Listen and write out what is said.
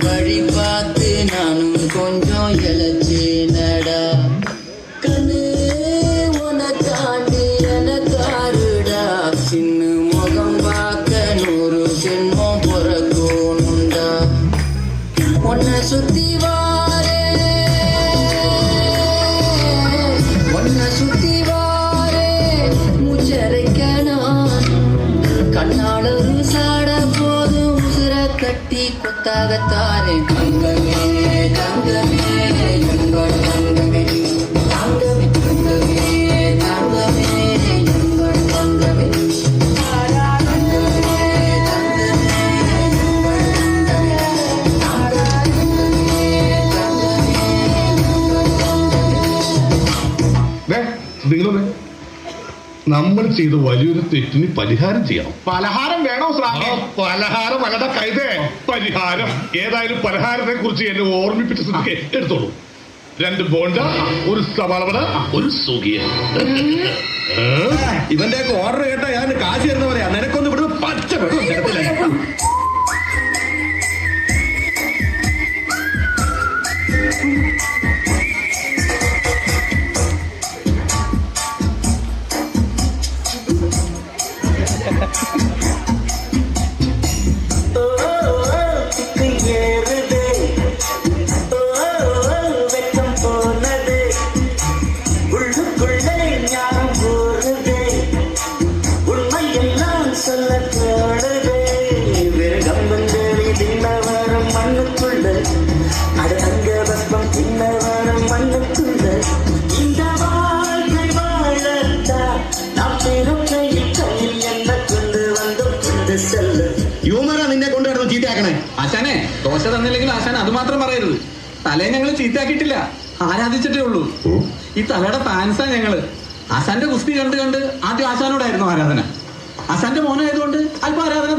வழி பார்த்து நானும் கொஞ்சம் இழைச்சேனடா கண்ணு உனக்காண்டி எனக்காருடா சின்ன முகம் பார்க்க 100 ஜென்மம் பிறக்கணும்டா உன்னை சுத்தி வாரே மூச்சரைக்கணும் கண்ணாளரு சாட போதும் உசுர கட்டி கொத்தாகத்தானே தங்கமே தங்கமே எங்கள் தங்கமே தங்கமே தங்கமே தங்கமே எங்கள் தங்கமே നമ്മൾ ചെയ്ത വലിയൊരു തെറ്റിന് പരിഹാരം ചെയ്യണം. പലഹാരം വേണോ സ്രാവേ? പലഹാരം അല്ലട കൈതേ, പരിഹാരം. ഏതായാലും പലഹാരത്തെ കുറിച്ച് എന്നെ ഓർമ്മിപ്പിച്ച സ്ഥിതിക്ക് എടുത്തോളൂ. 2 ബോണ്ട, 1 സവാളവട, 1 സുഖിയ. ഇവന്റെ ഓർഡർ കേട്ടാ ഞാൻ കാശ് തരുന്ന പറയാ. നിനക്കൊന്ന് ഇവിടുന്ന് പച്ച വെള്ളം തരത്തില്ല. യൂമറാ നിന്നെ കൊണ്ടുവരുന്നു ചീത്തയാക്കണേ. ആശാനെ ദോശ തന്നില്ലെങ്കിൽ ആശാൻ അത് മാത്രം പറയരുത്. തലയെ ഞങ്ങൾ ചീത്തയാക്കിയിട്ടില്ല, ആരാധിച്ചിട്ടേ ഉള്ളൂ. ഈ തലയുടെ ഫാൻസാ ഞങ്ങള്. ആശാന്റെ കുസ്തി കണ്ട് ആദ്യം ആശാനോടായിരുന്നു ആരാധന. ആശാന്റെ മോനായതുകൊണ്ട് അല്പം ആരാധന